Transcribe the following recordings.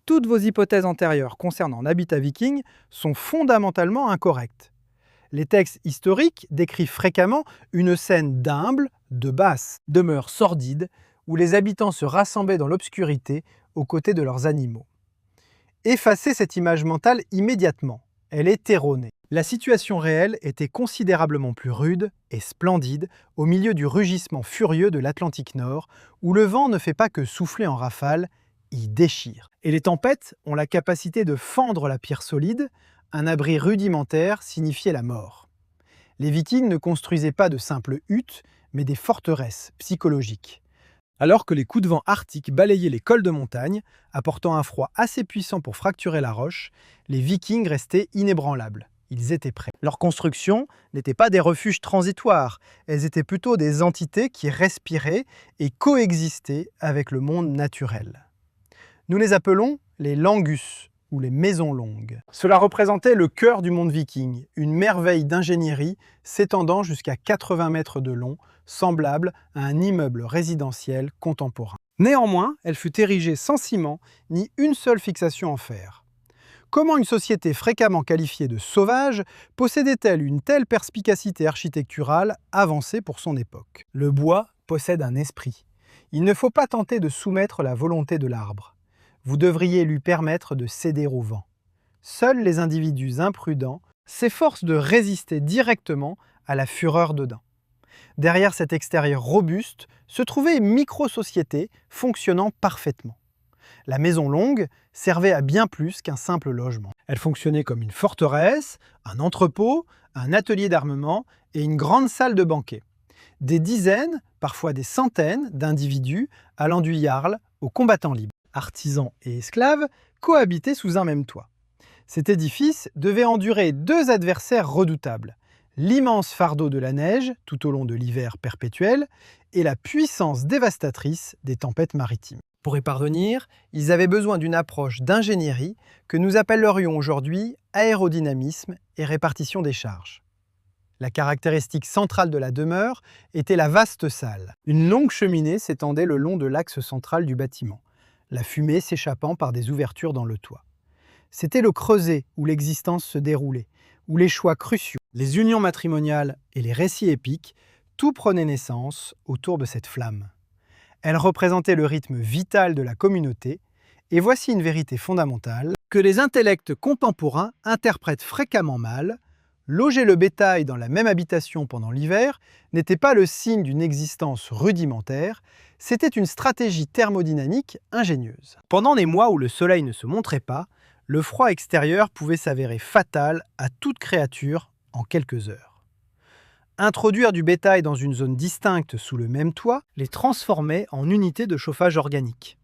Toutes vos hypothèses antérieures concernant l'habitat viking sont fondamentalement incorrectes. Les textes historiques décrivent fréquemment une scène d'humble, de basse, demeure sordide, où les habitants se rassemblaient dans l'obscurité aux côtés de leurs animaux. Effacez cette image mentale immédiatement, elle est erronée. La situation réelle était considérablement plus rude et splendide au milieu du rugissement furieux de l'Atlantique Nord, où le vent ne fait pas que souffler en rafale, il déchire. Et les tempêtes ont la capacité de fendre la pierre solide, un abri rudimentaire signifiait la mort. Les Vikings ne construisaient pas de simples huttes, mais des forteresses psychologiques. Alors que les coups de vent arctiques balayaient les cols de montagne, apportant un froid assez puissant pour fracturer la roche, les Vikings restaient inébranlables. Ils étaient prêts. Leurs constructions n'étaient pas des refuges transitoires, elles étaient plutôt des entités qui respiraient et coexistaient avec le monde naturel. Nous les appelons les langus, ou les maisons longues. Cela représentait le cœur du monde viking, une merveille d'ingénierie s'étendant jusqu'à 80 mètres de long, semblable à un immeuble résidentiel contemporain. Néanmoins, elle fut érigée sans ciment ni une seule fixation en fer. Comment une société fréquemment qualifiée de sauvage possédait-elle une telle perspicacité architecturale avancée pour son époque? Le bois possède un esprit. Il ne faut pas tenter de soumettre la volonté de l'arbre. Vous devriez lui permettre de céder au vent. Seuls les individus imprudents s'efforcent de résister directement à la fureur de dents. Derrière cet extérieur robuste se trouvait une micro-société fonctionnant parfaitement. La maison longue servait à bien plus qu'un simple logement. Elle fonctionnait comme une forteresse, un entrepôt, un atelier d'armement et une grande salle de banquet. Des dizaines, parfois des centaines d'individus allant du jarl aux combattants libres. Artisans et esclaves cohabitaient sous un même toit. Cet édifice devait endurer deux adversaires redoutables, l'immense fardeau de la neige tout au long de l'hiver perpétuel et la puissance dévastatrice des tempêtes maritimes. Pour y parvenir, ils avaient besoin d'une approche d'ingénierie que nous appellerions aujourd'hui aérodynamisme et répartition des charges. La caractéristique centrale de la demeure était la vaste salle. Une longue cheminée s'étendait le long de l'axe central du bâtiment, la fumée s'échappant par des ouvertures dans le toit. C'était le creuset où l'existence se déroulait, où les choix cruciaux, les unions matrimoniales et les récits épiques, tout prenait naissance autour de cette flamme. Elle représentait le rythme vital de la communauté, et voici une vérité fondamentale que les intellects contemporains interprètent fréquemment mal. Loger le bétail dans la même habitation pendant l'hiver n'était pas le signe d'une existence rudimentaire, c'était une stratégie thermodynamique ingénieuse. Pendant les mois où le soleil ne se montrait pas, le froid extérieur pouvait s'avérer fatal à toute créature en quelques heures. Introduire du bétail dans une zone distincte sous le même toit les transformait en unités de chauffage organique.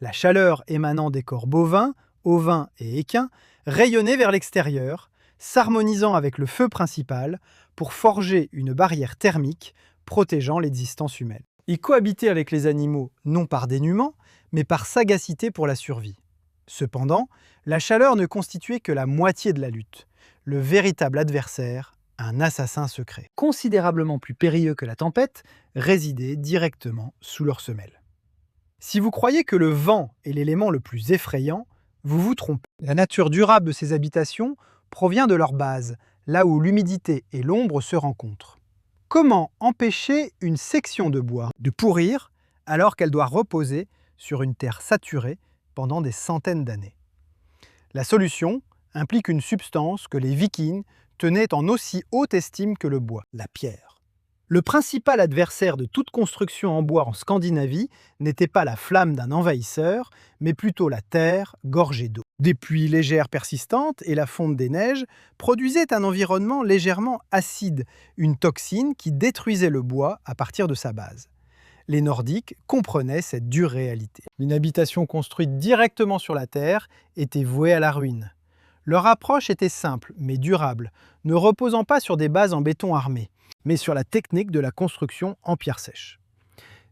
La chaleur émanant des corps bovins, ovins et équins rayonnait vers l'extérieur, s'harmonisant avec le feu principal pour forger une barrière thermique protégeant l'existence humaine. Ils cohabitaient avec les animaux non par dénuement, mais par sagacité pour la survie. Cependant, la chaleur ne constituait que la moitié de la lutte. Le véritable adversaire, un assassin secret, considérablement plus périlleux que la tempête, résidait directement sous leurs semelles. Si vous croyez que le vent est l'élément le plus effrayant, vous vous trompez. La nature durable de ces habitations provient de leur base, là où l'humidité et l'ombre se rencontrent. Comment empêcher une section de bois de pourrir alors qu'elle doit reposer sur une terre saturée pendant des centaines d'années? La solution implique une substance que les Vikings tenaient en aussi haute estime que le bois, la pierre. Le principal adversaire de toute construction en bois en Scandinavie n'était pas la flamme d'un envahisseur, mais plutôt la terre gorgée d'eau. Des pluies légères persistantes et la fonte des neiges produisaient un environnement légèrement acide, une toxine qui détruisait le bois à partir de sa base. Les Nordiques comprenaient cette dure réalité. Une habitation construite directement sur la terre était vouée à la ruine. Leur approche était simple mais durable, ne reposant pas sur des bases en béton armé, mais sur la technique de la construction en pierre sèche.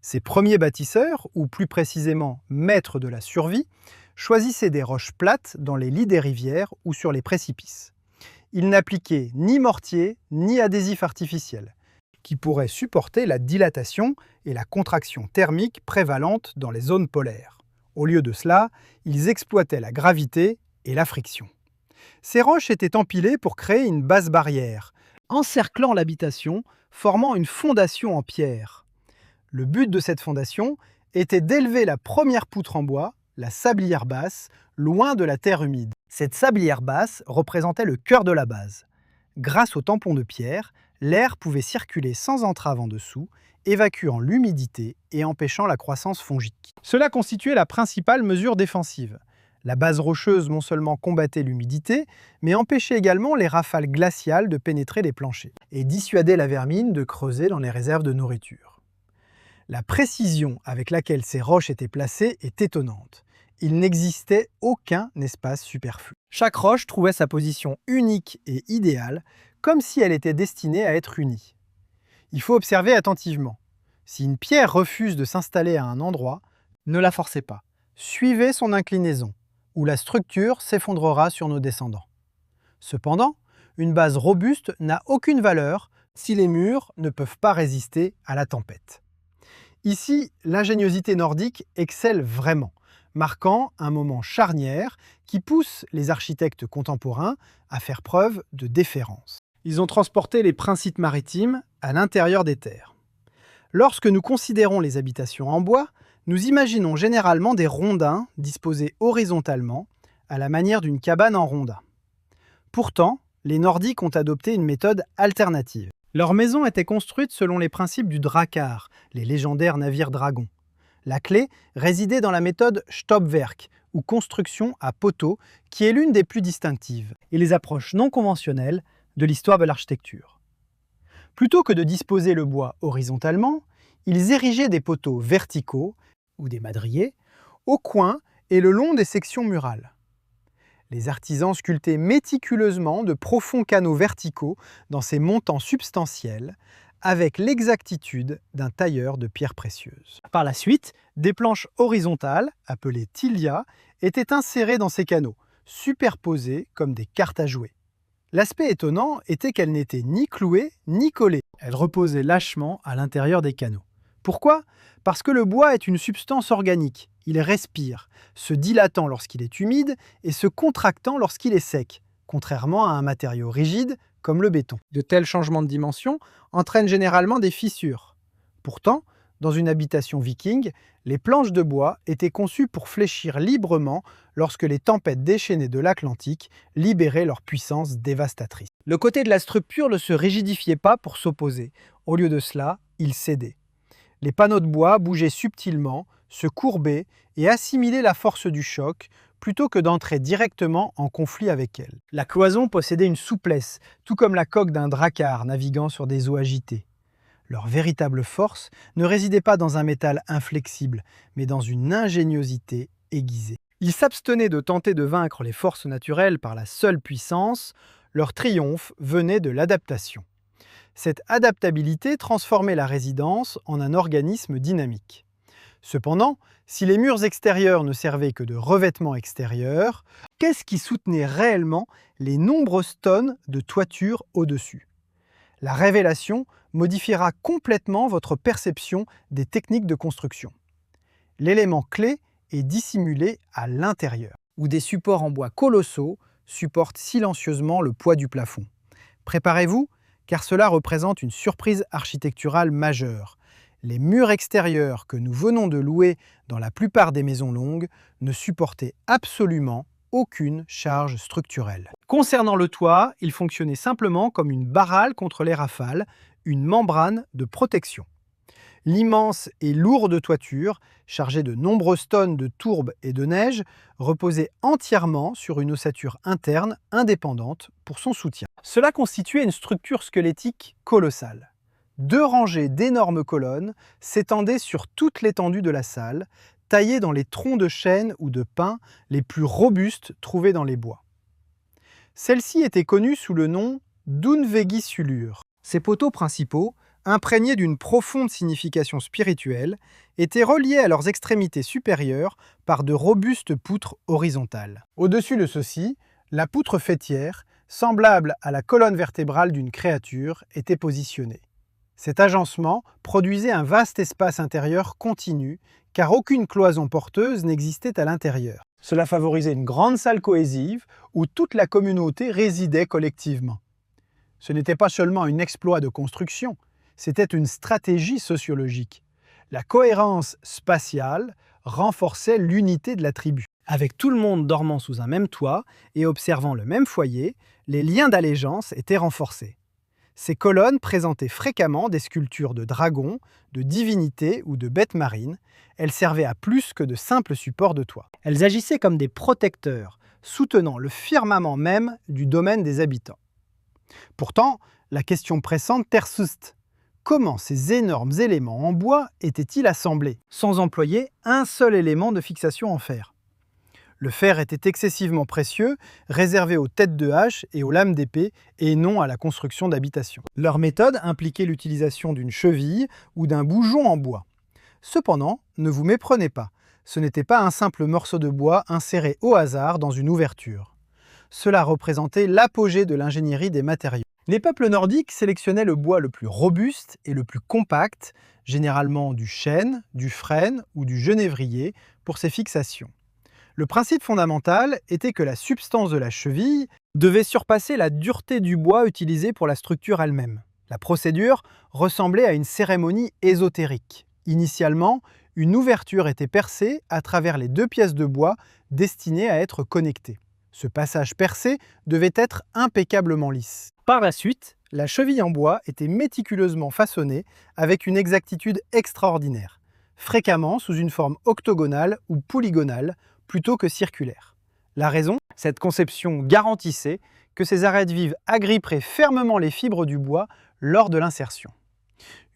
Ces premiers bâtisseurs, ou plus précisément maîtres de la survie, choisissaient des roches plates dans les lits des rivières ou sur les précipices. Ils n'appliquaient ni mortier ni adhésif artificiel, qui pourraient supporter la dilatation et la contraction thermique prévalentes dans les zones polaires. Au lieu de cela, ils exploitaient la gravité et la friction. Ces roches étaient empilées pour créer une base barrière, encerclant l'habitation, formant une fondation en pierre. Le but de cette fondation était d'élever la première poutre en bois, la sablière basse, loin de la terre humide. Cette sablière basse représentait le cœur de la base. Grâce au tampon de pierre, l'air pouvait circuler sans entrave en dessous, évacuant l'humidité et empêchant la croissance fongique. Cela constituait la principale mesure défensive. La base rocheuse non seulement combattait l'humidité, mais empêchait également les rafales glaciales de pénétrer les planchers et dissuadait la vermine de creuser dans les réserves de nourriture. La précision avec laquelle ces roches étaient placées est étonnante. Il n'existait aucun espace superflu. Chaque roche trouvait sa position unique et idéale, comme si elle était destinée à être unie. Il faut observer attentivement. Si une pierre refuse de s'installer à un endroit, ne la forcez pas. Suivez son inclinaison, ou la structure s'effondrera sur nos descendants. Cependant, une base robuste n'a aucune valeur si les murs ne peuvent pas résister à la tempête. Ici, l'ingéniosité nordique excelle vraiment, marquant un moment charnière qui pousse les architectes contemporains à faire preuve de déférence. Ils ont transporté les principes maritimes à l'intérieur des terres. Lorsque nous considérons les habitations en bois, nous imaginons généralement des rondins disposés horizontalement, à la manière d'une cabane en rondin. Pourtant, les Nordiques ont adopté une méthode alternative. Leurs maisons étaient construites selon les principes du drakkar, les légendaires navires dragons. La clé résidait dans la méthode stoppwerk, ou construction à poteaux, qui est l'une des plus distinctives, et les approches non conventionnelles de l'histoire de l'architecture. Plutôt que de disposer le bois horizontalement, ils érigeaient des poteaux verticaux, ou des madriers, au coin et le long des sections murales. Les artisans sculptaient méticuleusement de profonds canaux verticaux dans ces montants substantiels, avec l'exactitude d'un tailleur de pierres précieuses. Par la suite, des planches horizontales, appelées tilia, étaient insérées dans ces canaux, superposées comme des cartes à jouer. L'aspect étonnant était qu'elles n'étaient ni clouées ni collées. Elles reposaient lâchement à l'intérieur des canaux. Pourquoi ? Parce que le bois est une substance organique. Il respire, se dilatant lorsqu'il est humide et se contractant lorsqu'il est sec, contrairement à un matériau rigide comme le béton. De tels changements de dimension entraînent généralement des fissures. Pourtant, dans une habitation viking, les planches de bois étaient conçues pour fléchir librement lorsque les tempêtes déchaînées de l'Atlantique libéraient leur puissance dévastatrice. Le côté de la structure ne se rigidifiait pas pour s'opposer. Au lieu de cela, il cédait. Les panneaux de bois bougeaient subtilement, se courbaient et assimilaient la force du choc plutôt que d'entrer directement en conflit avec elle. La cloison possédait une souplesse, tout comme la coque d'un drakkar naviguant sur des eaux agitées. Leur véritable force ne résidait pas dans un métal inflexible, mais dans une ingéniosité aiguisée. Ils s'abstenaient de tenter de vaincre les forces naturelles par la seule puissance, leur triomphe venait de l'adaptation. Cette adaptabilité transformait la résidence en un organisme dynamique. Cependant, si les murs extérieurs ne servaient que de revêtement extérieur, qu'est-ce qui soutenait réellement les nombreuses tonnes de toiture au-dessus ? La révélation modifiera complètement votre perception des techniques de construction. L'élément clé est dissimulé à l'intérieur, où des supports en bois colossaux supportent silencieusement le poids du plafond. Préparez-vous, car cela représente une surprise architecturale majeure. Les murs extérieurs que nous venons de louer dans la plupart des maisons longues ne supportaient absolument aucune charge structurelle. Concernant le toit, il fonctionnait simplement comme une barrale contre les rafales, une membrane de protection. L'immense et lourde toiture, chargée de nombreuses tonnes de tourbe et de neige, reposait entièrement sur une ossature interne indépendante pour son soutien. Cela constituait une structure squelettique colossale. 2 rangées d'énormes colonnes s'étendaient sur toute l'étendue de la salle, taillées dans les troncs de chêne ou de pin les plus robustes trouvés dans les bois. Celles-ci étaient connues sous le nom d'Unvegisulur. Ces poteaux principaux, imprégnés d'une profonde signification spirituelle, étaient reliés à leurs extrémités supérieures par de robustes poutres horizontales. Au-dessus de ceux-ci, la poutre faîtière, semblable à la colonne vertébrale d'une créature, était positionnée. Cet agencement produisait un vaste espace intérieur continu, car aucune cloison porteuse n'existait à l'intérieur. Cela favorisait une grande salle cohésive où toute la communauté résidait collectivement. Ce n'était pas seulement un exploit de construction, c'était une stratégie sociologique. La cohérence spatiale renforçait l'unité de la tribu. Avec tout le monde dormant sous un même toit et observant le même foyer, les liens d'allégeance étaient renforcés. Ces colonnes présentaient fréquemment des sculptures de dragons, de divinités ou de bêtes marines. Elles servaient à plus que de simples supports de toit. Elles agissaient comme des protecteurs, soutenant le firmament même du domaine des habitants. Pourtant, la question pressante persiste. Comment ces énormes éléments en bois étaient-ils assemblés, sans employer un seul élément de fixation en fer? Le fer était excessivement précieux, réservé aux têtes de hache et aux lames d'épée, et non à la construction d'habitations. Leur méthode impliquait l'utilisation d'une cheville ou d'un bougeon en bois. Cependant, ne vous méprenez pas, ce n'était pas un simple morceau de bois inséré au hasard dans une ouverture. Cela représentait l'apogée de l'ingénierie des matériaux. Les peuples nordiques sélectionnaient le bois le plus robuste et le plus compact, généralement du chêne, du frêne ou du genévrier, pour ses fixations. Le principe fondamental était que la substance de la cheville devait surpasser la dureté du bois utilisé pour la structure elle-même. La procédure ressemblait à une cérémonie ésotérique. Initialement, une ouverture était percée à travers les deux pièces de bois destinées à être connectées. Ce passage percé devait être impeccablement lisse. Par la suite, la cheville en bois était méticuleusement façonnée avec une exactitude extraordinaire, fréquemment sous une forme octogonale ou polygonale, plutôt que circulaire. La raison, cette conception garantissait que ces arêtes vives agripperaient fermement les fibres du bois lors de l'insertion.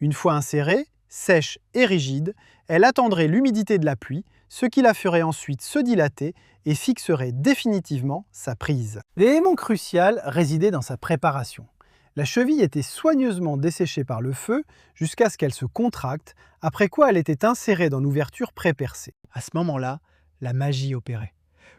Une fois insérée, sèche et rigide, elle attendrait l'humidité de la pluie, ce qui la ferait ensuite se dilater et fixerait définitivement sa prise. L'élément crucial résidait dans sa préparation. La cheville était soigneusement desséchée par le feu jusqu'à ce qu'elle se contracte, après quoi elle était insérée dans l'ouverture pré-percée. À ce moment-là, la magie opérait.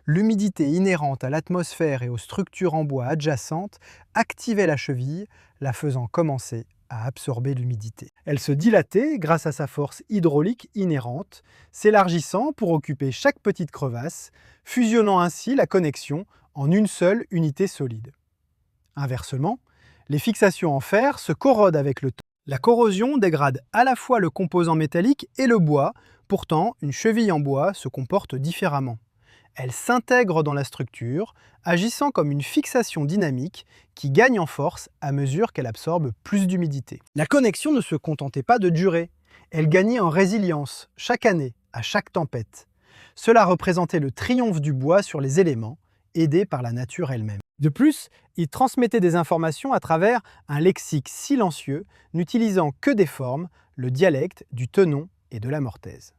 L'humidité inhérente à l'atmosphère et aux structures en bois adjacentes activait la cheville, la faisant commencer à absorber l'humidité. Elle se dilatait grâce à sa force hydraulique inhérente, s'élargissant pour occuper chaque petite crevasse, fusionnant ainsi la connexion en une seule unité solide. Inversement, les fixations en fer se corrodent avec le temps. La corrosion dégrade à la fois le composant métallique et le bois, pourtant une cheville en bois se comporte différemment. Elle s'intègre dans la structure, agissant comme une fixation dynamique qui gagne en force à mesure qu'elle absorbe plus d'humidité. La connexion ne se contentait pas de durer, elle gagnait en résilience chaque année, à chaque tempête. Cela représentait le triomphe du bois sur les éléments, aidé par la nature elle-même. De plus, il transmettait des informations à travers un lexique silencieux, n'utilisant que des formes, le dialecte, du tenon et de la mortaise.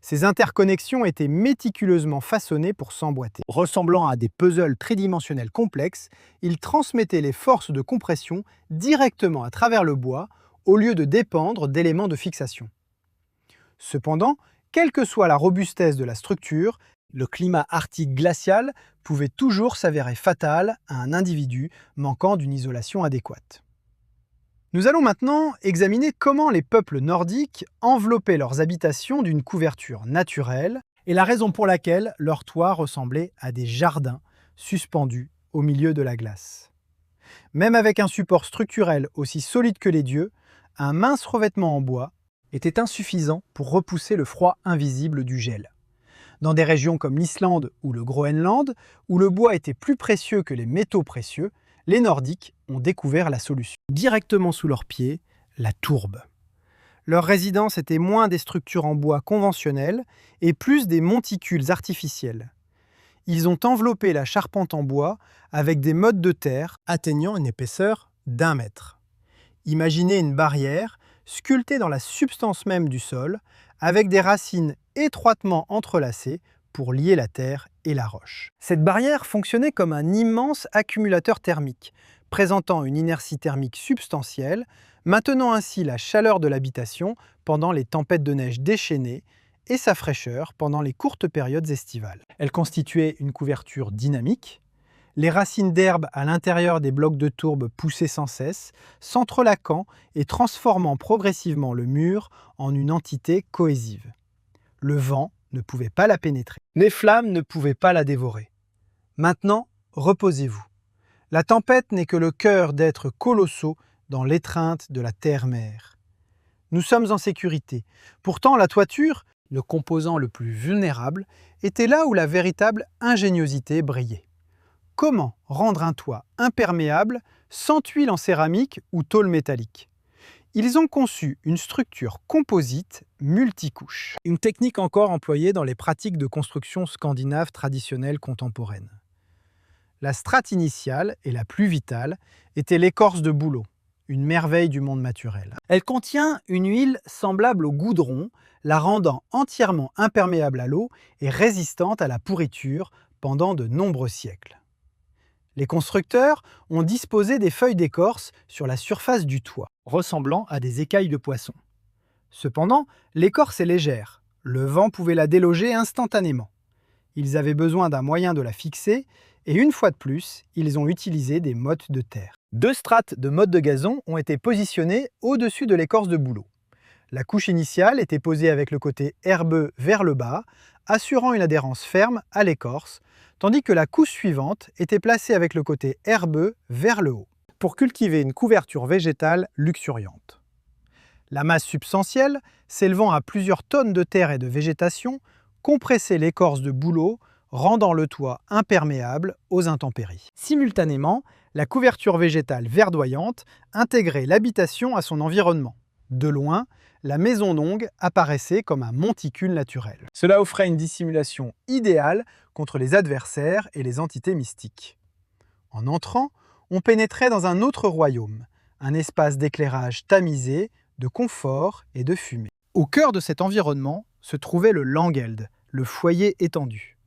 Ces interconnexions étaient méticuleusement façonnées pour s'emboîter. Ressemblant à des puzzles tridimensionnels complexes, ils transmettaient les forces de compression directement à travers le bois, au lieu de dépendre d'éléments de fixation. Cependant, quelle que soit la robustesse de la structure, le climat arctique glacial pouvait toujours s'avérer fatal à un individu manquant d'une isolation adéquate. Nous allons maintenant examiner comment les peuples nordiques enveloppaient leurs habitations d'une couverture naturelle et la raison pour laquelle leurs toits ressemblaient à des jardins suspendus au milieu de la glace. Même avec un support structurel aussi solide que les dieux, un mince revêtement en bois était insuffisant pour repousser le froid invisible du gel. Dans des régions comme l'Islande ou le Groenland, où le bois était plus précieux que les métaux précieux, les Nordiques ont découvert la solution. Directement sous leurs pieds, la tourbe. Leur résidence était moins des structures en bois conventionnelles et plus des monticules artificiels. Ils ont enveloppé la charpente en bois avec des mottes de terre atteignant une épaisseur d'1 mètre. Imaginez une barrière sculptée dans la substance même du sol, avec des racines étroitement entrelacées pour lier la terre et la roche. Cette barrière fonctionnait comme un immense accumulateur thermique, présentant une inertie thermique substantielle, maintenant ainsi la chaleur de l'habitation pendant les tempêtes de neige déchaînées et sa fraîcheur pendant les courtes périodes estivales. Elle constituait une couverture dynamique. Les racines d'herbe à l'intérieur des blocs de tourbe poussaient sans cesse, s'entrelaquant et transformant progressivement le mur en une entité cohésive. Le vent ne pouvait pas la pénétrer. Les flammes ne pouvaient pas la dévorer. Maintenant, reposez-vous. La tempête n'est que le cœur d'êtres colossaux dans l'étreinte de la terre-mère. Nous sommes en sécurité. Pourtant, la toiture, le composant le plus vulnérable, était là où la véritable ingéniosité brillait. Comment rendre un toit imperméable sans tuiles en céramique ou tôle métallique? Ils ont conçu une structure composite multicouche, une technique encore employée dans les pratiques de construction scandinaves traditionnelles contemporaines. La strate initiale, et la plus vitale, était l'écorce de bouleau, une merveille du monde naturel. Elle contient une huile semblable au goudron, la rendant entièrement imperméable à l'eau et résistante à la pourriture pendant de nombreux siècles. Les constructeurs ont disposé des feuilles d'écorce sur la surface du toit, ressemblant à des écailles de poisson. Cependant, l'écorce est légère, le vent pouvait la déloger instantanément. Ils avaient besoin d'un moyen de la fixer, et une fois de plus, ils ont utilisé des mottes de terre. 2 strates de mottes de gazon ont été positionnées au-dessus de l'écorce de bouleau. La couche initiale était posée avec le côté herbeux vers le bas, assurant une adhérence ferme à l'écorce, tandis que la couche suivante était placée avec le côté herbeux vers le haut, pour cultiver une couverture végétale luxuriante. La masse substantielle, s'élevant à plusieurs tonnes de terre et de végétation, compressait l'écorce de bouleau, rendant le toit imperméable aux intempéries. Simultanément, la couverture végétale verdoyante intégrait l'habitation à son environnement. De loin, la maison longue apparaissait comme un monticule naturel. Cela offrait une dissimulation idéale contre les adversaires et les entités mystiques. En entrant, on pénétrait dans un autre royaume, un espace d'éclairage tamisé, de confort et de fumée. Au cœur de cet environnement se trouvait le Langeld, le foyer étendu.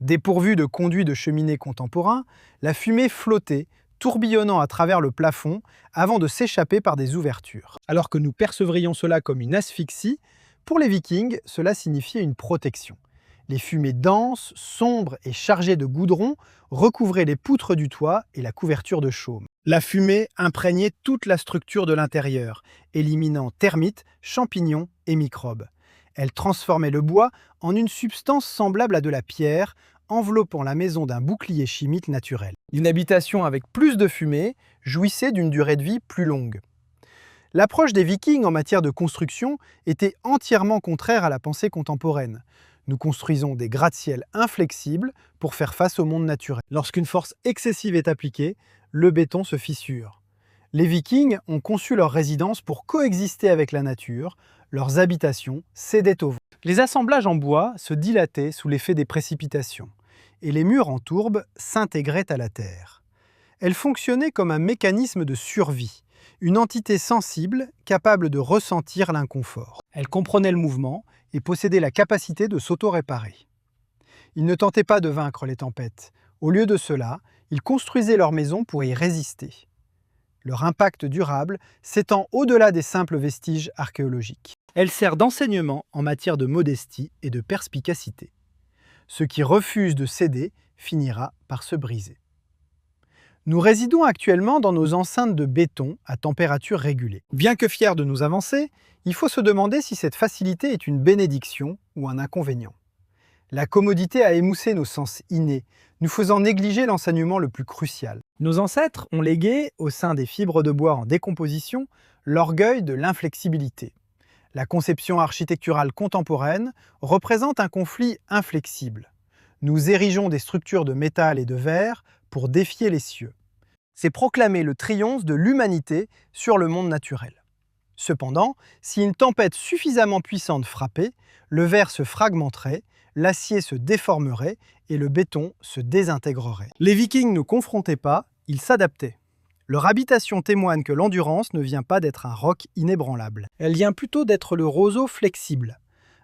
Dépourvu de conduits de cheminée contemporains, la fumée flottait, tourbillonnant à travers le plafond avant de s'échapper par des ouvertures. Alors que nous percevrions cela comme une asphyxie, pour les Vikings, cela signifiait une protection. Les fumées denses, sombres et chargées de goudron recouvraient les poutres du toit et la couverture de chaume. La fumée imprégnait toute la structure de l'intérieur, éliminant termites, champignons et microbes. Elle transformait le bois en une substance semblable à de la pierre, enveloppant la maison d'un bouclier chimique naturel. Une habitation avec plus de fumée jouissait d'une durée de vie plus longue. L'approche des Vikings en matière de construction était entièrement contraire à la pensée contemporaine. Nous construisons des gratte-ciel inflexibles pour faire face au monde naturel. Lorsqu'une force excessive est appliquée, le béton se fissure. Les Vikings ont conçu leur résidence pour coexister avec la nature, leurs habitations cédaient au vent. Les assemblages en bois se dilataient sous l'effet des précipitations, et les murs en tourbe s'intégraient à la terre. Elles fonctionnaient comme un mécanisme de survie, une entité sensible capable de ressentir l'inconfort. Elles comprenaient le mouvement et possédaient la capacité de s'auto-réparer. Ils ne tentaient pas de vaincre les tempêtes. Au lieu de cela, ils construisaient leur maison pour y résister. Leur impact durable s'étend au-delà des simples vestiges archéologiques. Elle sert d'enseignement en matière de modestie et de perspicacité. Ce qui refuse de céder finira par se briser. Nous résidons actuellement dans nos enceintes de béton à température régulée. Bien que fiers de nos avancées, il faut se demander si cette facilité est une bénédiction ou un inconvénient. La commodité a émoussé nos sens innés, nous faisant négliger l'enseignement le plus crucial. Nos ancêtres ont légué, au sein des fibres de bois en décomposition, l'orgueil de l'inflexibilité. La conception architecturale contemporaine représente un conflit inflexible. Nous érigeons des structures de métal et de verre pour défier les cieux. C'est proclamer le triomphe de l'humanité sur le monde naturel. Cependant, si une tempête suffisamment puissante frappait, le verre se fragmenterait, l'acier se déformerait et le béton se désintégrerait. Les Vikings ne confrontaient pas, ils s'adaptaient. Leur habitation témoigne que l'endurance ne vient pas d'être un roc inébranlable. Elle vient plutôt d'être le roseau flexible.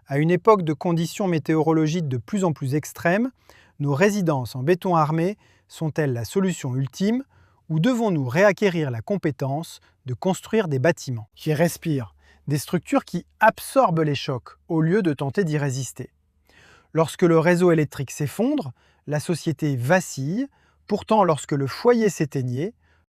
À une époque de conditions météorologiques de plus en plus extrêmes, nos résidences en béton armé sont-elles la solution ultime ou devons-nous réacquérir la compétence de construire des bâtiments qui respirent, des structures qui absorbent les chocs au lieu de tenter d'y résister? Lorsque le réseau électrique s'effondre, la société vacille, Pourtant, lorsque le foyer s'éteignait,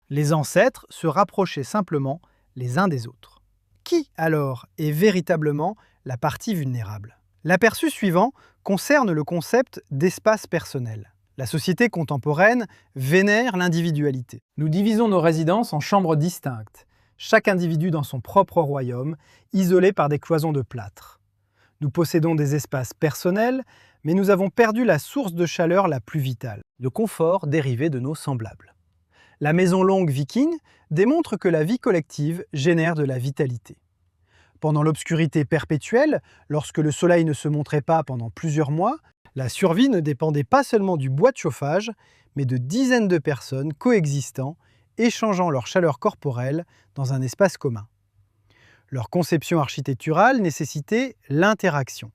les ancêtres se rapprochaient simplement les uns des autres. Qui alors est véritablement la partie vulnérable? L'aperçu suivant concerne le concept d'espace personnel. La société contemporaine vénère l'individualité. Nous divisons nos résidences en chambres distinctes, chaque individu dans son propre royaume, isolé par des cloisons de plâtre. Nous possédons des espaces personnels, mais nous avons perdu la source de chaleur la plus vitale, le confort dérivé de nos semblables. La maison longue viking démontre que la vie collective génère de la vitalité. Pendant l'obscurité perpétuelle, lorsque le soleil ne se montrait pas pendant plusieurs mois, la survie ne dépendait pas seulement du bois de chauffage, mais de dizaines de personnes coexistant, échangeant leur chaleur corporelle dans un espace commun. Leur conception architecturale nécessitait l'interaction.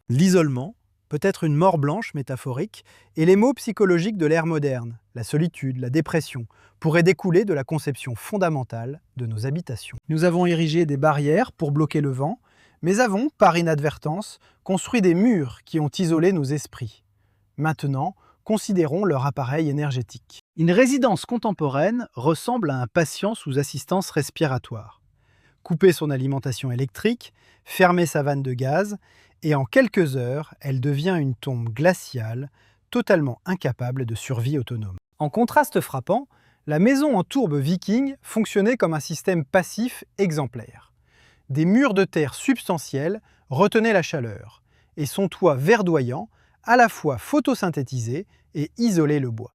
L'isolement, peut-être une mort blanche métaphorique, et les maux psychologiques de l'ère moderne, la solitude, la dépression, pourraient découler de la conception fondamentale de nos habitations. Nous avons érigé des barrières pour bloquer le vent, mais avons, par inadvertance, construit des murs qui ont isolé nos esprits. Maintenant, considérons leur appareil énergétique. Une résidence contemporaine ressemble à un patient sous assistance respiratoire. Couper son alimentation électrique, fermer sa vanne de gaz, et en quelques heures, elle devient une tombe glaciale, totalement incapable de survie autonome. En contraste frappant, la maison en tourbe viking fonctionnait comme un système passif exemplaire. Des murs de terre substantiels retenaient la chaleur, et son toit verdoyant à la fois photosynthétisait et isolait le bois.